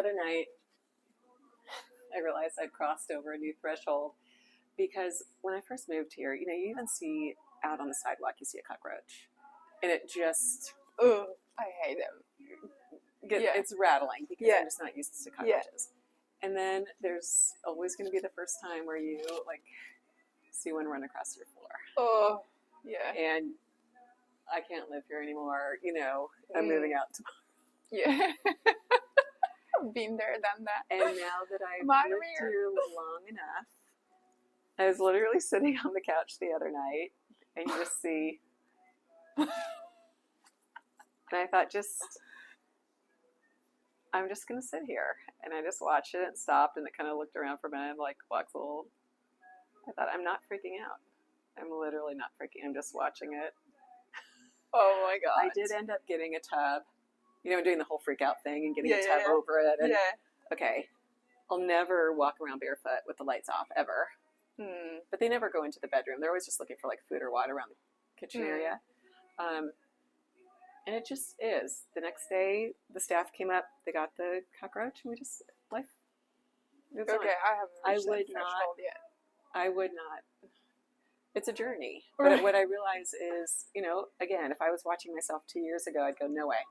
The other night, I realized I'd crossed over a new threshold because when I first moved here, you even see out on the sidewalk, you see a cockroach. And it just, Ugh, I hate them. it's rattling because I'm just not used to cockroaches. And then there's always going to be the first time where you, see one run across your floor. Oh, yeah. And I can't live here anymore. I'm moving out tomorrow. Yeah. I've been there, done that. And now that I've lived here long enough, I was literally sitting on the couch the other night, and you just see, and I thought, I'm just going to sit here. And I just watched it and stopped, and it kind of looked around for a minute, walks a little. I thought, I'm not freaking out. I'm literally not freaking. I'm just watching it. Oh my God. I did end up getting a tub, doing the whole freak out thing and getting a tub over it. And, okay, I'll never walk around barefoot with the lights off, ever. But they never go into the bedroom. They're always just looking for food or water around the kitchen area. And it just is. The next day, the staff came up, they got the cockroach, and life moves on. Okay, I haven't reached that threshold yet. I would not. It's a journey. But what I realize is, again, if I was watching myself 2 years ago, I'd go, no way.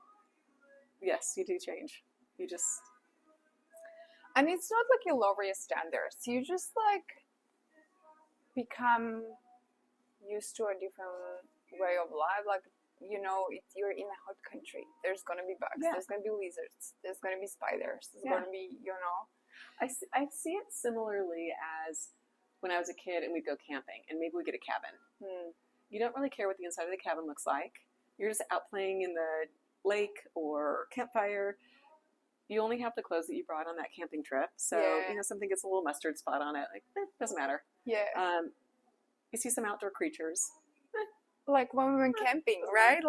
Yes, you do change. You just... And it's not you lower your standards. You just become used to a different way of life. You're in a hot country. There's going to be bugs. There's going to be lizards. There's going to be spiders. There's going to be, I see it similarly as when I was a kid and we'd go camping and maybe we'd get a cabin. You don't really care what the inside of the cabin looks like. You're just out playing in the lake or campfire. You only have the clothes that you brought on that camping trip. So, something gets a little mustard spot on it. Doesn't matter. Yeah. You see some outdoor creatures. Like when we went camping, right?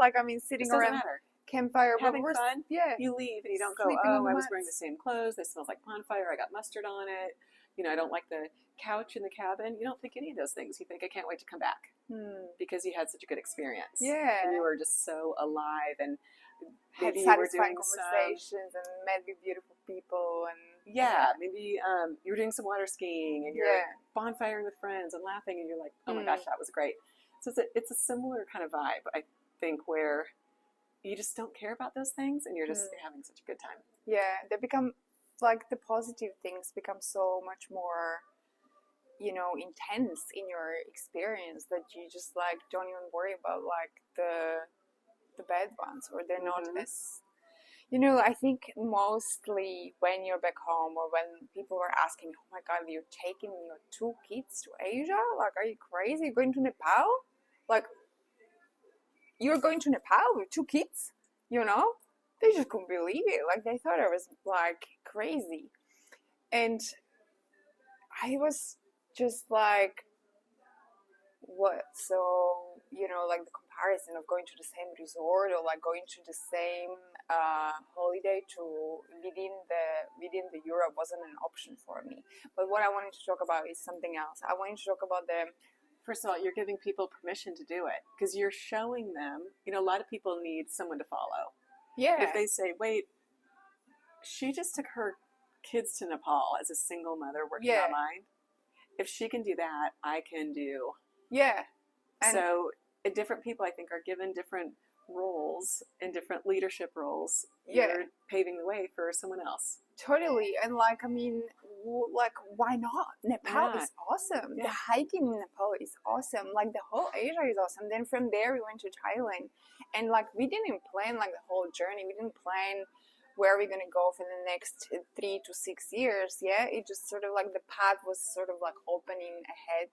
Sitting around campfire. Having fun. Yeah. You leave and you don't go, I was wearing the same clothes. They smell like bonfire. I got mustard on it. I don't like the couch in the cabin. You don't think any of those things. You think, I can't wait to come back because you had such a good experience. Yeah. And you were just so alive and had maybe satisfying conversations and met with beautiful people. And maybe you were doing some water skiing and you're bonfiring with friends and laughing and you're like, oh my gosh, that was great. So it's a similar kind of vibe, I think, where you just don't care about those things and you're just having such a good time. Yeah, they become the positive things become so much more, intense in your experience that you just don't even worry about the bad ones, or they're not as, I think mostly when you're back home or when people are asking, oh my God, you're taking your 2 kids to Asia? Are you crazy? You're going to Nepal? You're going to Nepal with 2 kids? They just couldn't believe it. They thought I was crazy. And I was just what? So, the comparison of going to the same resort or going to the same holiday within the Europe wasn't an option for me. But what I wanted to talk about is something else. I wanted to talk about first of all, you're giving people permission to do it because you're showing them, a lot of people need someone to follow. Yeah. If they say, wait, she just took her kids to Nepal as a single mother working online. If she can do that, I can do. Yeah. And so different people, I think, are given different roles and different leadership roles. Yeah. You're paving the way for someone else. Totally. And why not? Nepal is awesome. The hiking in Nepal is awesome. The whole Asia is awesome. Then from there we went to Thailand, and we didn't plan the whole journey. We didn't plan where we're gonna go for the next 3 to 6 years. Yeah, it just sort of the path was sort of opening ahead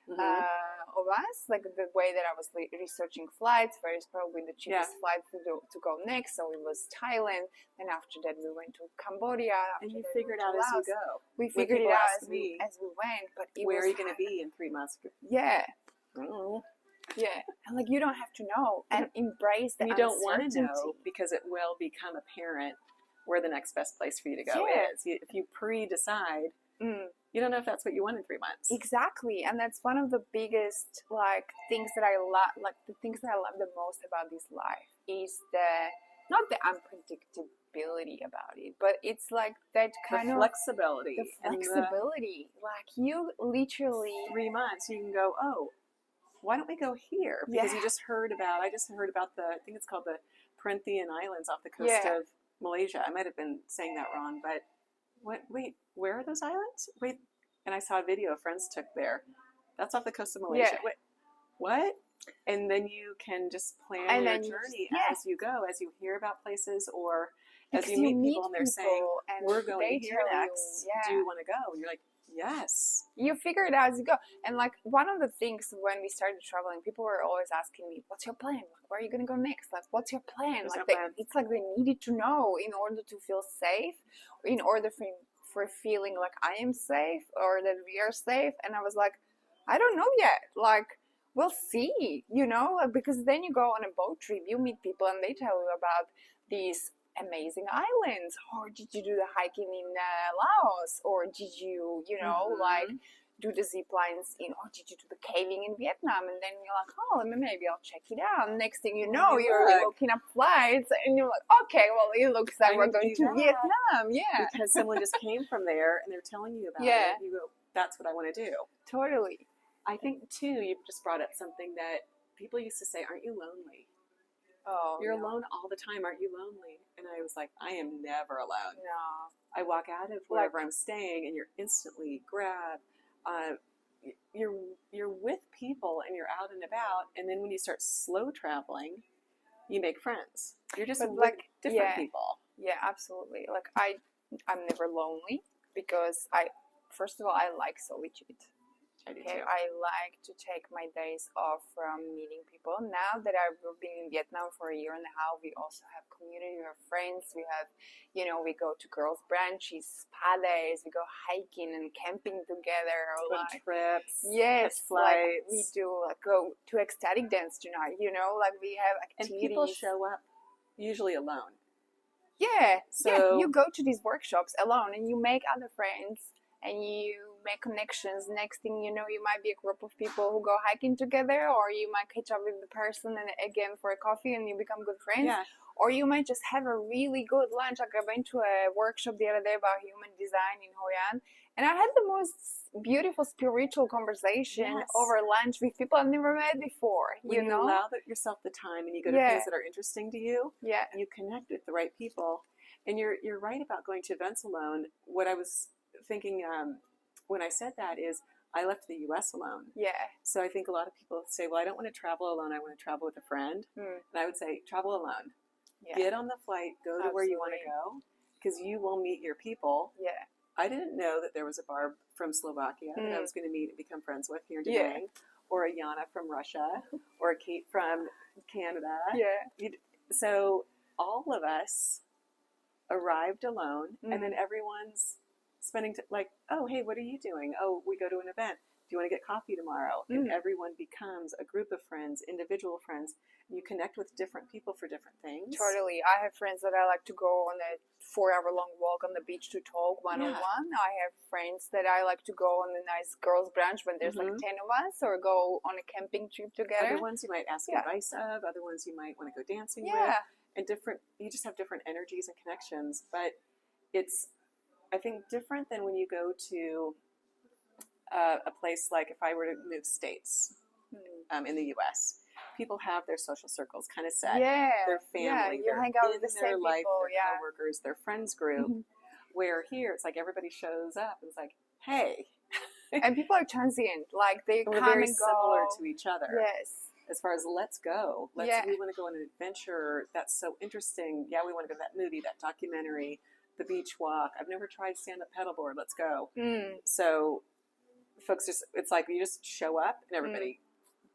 of us, the way that I was researching flights, where is probably the cheapest flight to go next. So it was Thailand. Then after that we went to Cambodia. And you figured out as you go. We figured it out as we went. But where are you going to be in 3 months? Yeah. Oh. Yeah. And you don't have to know and embrace the uncertainty. You don't want to know because it will become apparent where the next best place for you to go is. If you pre-decide, you don't know if that's what you want in 3 months. Exactly. And that's one of the biggest things that I love, the things that I love the most about this life is the not the unpredictability about it, but it's like that kind the flexibility. The flexibility. Like you literally 3 months, you can go, oh, why don't we go here? Because you just heard about, I just heard about I think it's called the Perhentian Islands off the coast of Malaysia. I might have been saying that wrong, but wait, where are those islands? Wait, and I saw a video friends took there. That's off the coast of Malaysia. Wait, what? And then you can just plan your journey as you go, as you hear about places or as you meet people and they're saying, we're going here next. Do you want to go? And you're like, yes. You figure it out as you go. And like one of the things when we started traveling, people were always asking me, what's your plan? Like, where are you going to go next? Like, what's your plan? It's like they needed to know in order to feel safe, in order for feeling like I am safe or that we are safe. And I was like, I don't know yet. Like, we'll see, you know, because then you go on a boat trip, you meet people and they tell you about these amazing islands. Or did you do the hiking in Laos? Or did you, you know, like do the zip lines or did you do the caving in Vietnam? And then you're like, oh, maybe I'll check it out. And next thing you know, you're looking up flights and you're like, okay, well, it looks like we're going to Vietnam. Yeah. Because someone just came from there and they're telling you about it. You go, that's what I want to do. Totally. I think, too, you just brought up something that people used to say, aren't you lonely? Oh, you're alone all the time. Aren't you lonely? And I was like, I am never alone. No. I walk out of wherever I'm staying and you're instantly grabbed. You're with people and you're out and about. And then when you start slow traveling, you make friends. You're just with different people. Yeah, absolutely. Like I'm never lonely because first of all, I like solitude. I like to take my days off from meeting people. Now that I've been in Vietnam for 1.5 years, we also have community of friends. We have, you know, we go to girls' brunches, spa days, we go hiking and camping together. Trips. Yes, flights. Like we do go to ecstatic dance tonight, you know, like we have activities. And people show up usually alone. Yeah, so you go to these workshops alone and you make other friends. And you make connections. Next thing you know, you might be a group of people who go hiking together, or you might catch up with the person and again for a coffee and you become good friends. Yeah. Or you might just have a really good lunch. Like I went to a workshop the other day about human design in Hoi An, and I had the most beautiful spiritual conversation over lunch with people I've never met before. When you allow yourself the time and you go to things that are interesting to you, you connect with the right people. And you're right about going to events alone. What I was thinking when I said that is I left the U.S. alone. Yeah. So I think a lot of people say, well, I don't want to travel alone. I want to travel with a friend. And I would say travel alone. Yeah. Get on the flight. Go to where you want to go because you will meet your people. Yeah. I didn't know that there was a Barb from Slovakia that I was going to meet and become friends with here in Da Nang, or a Yana from Russia, or a Kate from Canada. Yeah. So all of us arrived alone, and then everyone's spending like, oh, hey, what are you doing? Oh, we go to an event. Do you want to get coffee tomorrow? And everyone becomes a group of friends, individual friends. You connect with different people for different things. Totally. I have friends that I like to go on a 4-hour-long walk on the beach to talk one-on-one. I have friends that I like to go on a nice girls' brunch when there's like 10 of us, or go on a camping trip together. Other ones you might ask advice of. Other ones you might want to go dancing with. And you just have different energies and connections. But it's, I think, different than when you go to a place like if I were to move states in the U.S. People have their social circles kind of set. Yeah. Their family, you hang out with the their same life, people, their coworkers, their friends group. Where here it's like everybody shows up and it's like, hey. And people are transient. Like they come very and go. Similar to each other. Yes. As far as let's go. We want to go on an adventure. That's so interesting. Yeah, we want to go to that movie, that documentary, the beach walk. I've never tried stand-up paddleboard. Let's go. So folks it's like you just show up and everybody,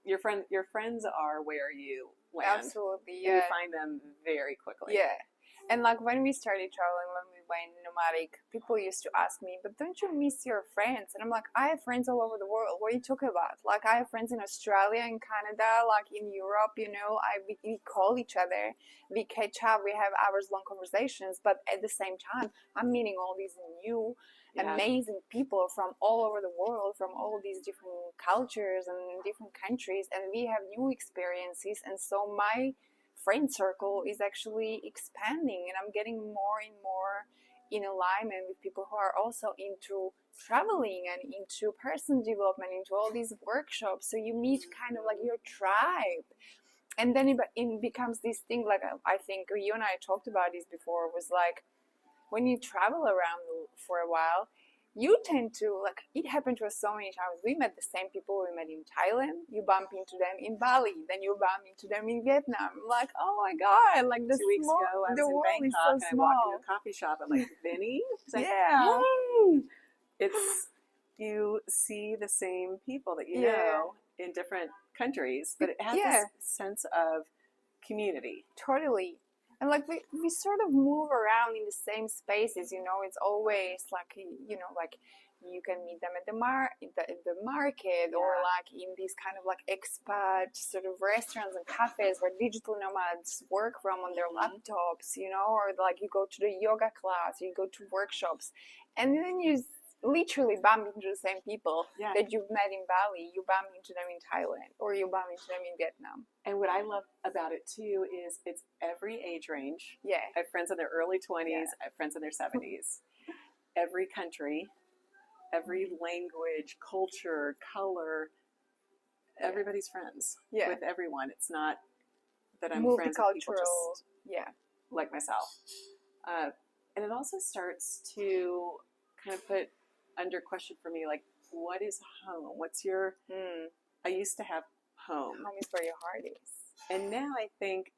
your friends are where you land. Absolutely, and you find them very quickly. Yeah. And like when we started traveling, when we went nomadic, people used to ask me, but don't you miss your friends? And I'm like, I have friends all over the world. What are you talking about? Like I have friends in Australia, in Canada, like in Europe, you know, we call each other, we catch up, we have hours-long conversations, but at the same time, I'm meeting all these new amazing people from all over the world, from all these different cultures and different countries, and we have new experiences. And so my friend circle is actually expanding, and I'm getting more and more in alignment with people who are also into traveling and into personal development, into all these workshops. So you meet kind of like your tribe, and then it becomes this thing. Like, I think you and I talked about this before, was like, when you travel around for a while, you tend to, like, it happened to us so many times. We met the same people we met in Thailand. You bump into them in Bali, then you bump into them in Vietnam. Like, oh my God, like the 2 weeks ago, I was in Bangkok, and I walk into a coffee shop. I'm like, Vinny? Like, yeah. Hey! It's, you see the same people that you know in different countries, but it has this sense of community. Totally. And like we sort of move around in the same spaces, you know. It's always like, you know, like you can meet them at the market, or like in these kind of like expat sort of restaurants and cafes where digital nomads work from on their laptops, you know, or like you go to the yoga class, you go to workshops, and then you literally bump into the same people that you've met in Bali. You bump into them in Thailand, or you bump into them in Vietnam. And what I love about it too is it's every age range. Yeah. I have friends in their early 20s. I have friends in their 70s. Every country, every language, culture, color, everybody's friends with everyone. It's not that I'm friends with people just like myself. And it also starts to kind of put under question for me, like, what is home? What's your, I used to have home. Home is where your heart is. And now I think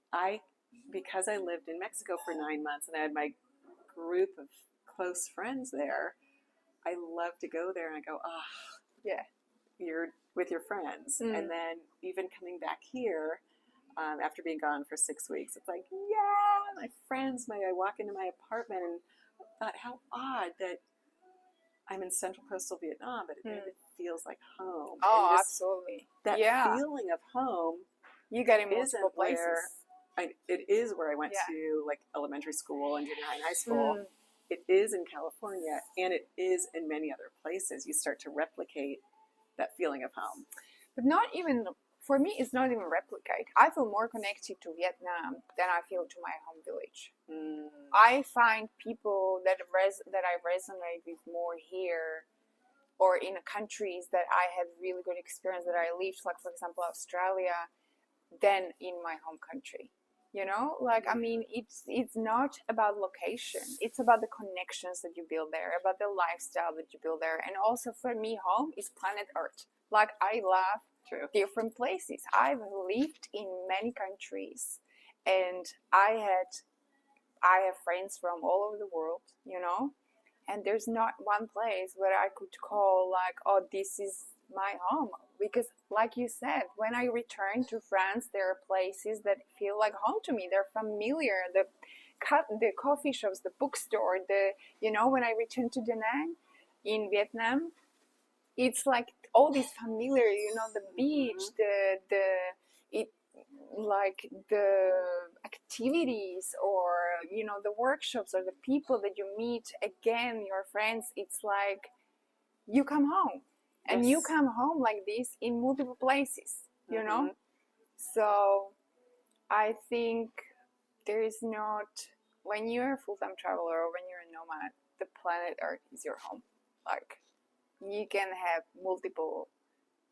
because I lived in Mexico for 9 months and I had my group of close friends there, I love to go there and I go, you're with your friends. And then even coming back here, after being gone for 6 weeks, it's like, my friends, I walk into my apartment and thought, how odd that I'm in central coastal Vietnam, but it feels like home. Oh, absolutely. That feeling of home, you get in multiple places. It is where I went to, like, elementary school and junior high and high school. It is in California, and it is in many other places. You start to replicate that feeling of home. But not even, for me, it's not even replicate. I feel more connected to Vietnam than I feel to my home village. I find people that I resonate with more here, or in countries that I had really good experience that I lived, like for example Australia, than in my home country. You know, like, I mean, it's not about location. It's about the connections that you build there, about the lifestyle that you build there. And also for me, home is planet Earth. Like, I love different places. I've lived in many countries, and I have friends from all over the world, you know, and there's not one place where I could call like, oh, this is my home. Because like you said, when I return to France, there are places that feel like home to me. They're familiar. The coffee shops, the bookstore, you know, when I return to Da Nang in Vietnam, it's like all these familiar, you know, the beach, like the activities, or, you know, the workshops, or the people that you meet, again, your friends. It's like you come home, and you come home like this in multiple places, you know. So I think there is not, when you're a full-time traveler or when you're a nomad, the planet Earth is your home. Like, you can have multiple,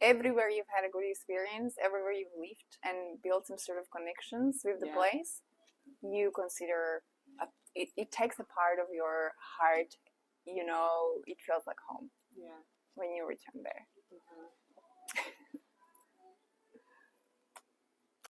everywhere you've had a good experience, everywhere you've lived and built some sort of connections with the place, you consider it takes a part of your heart, you know. It feels like home when you return there.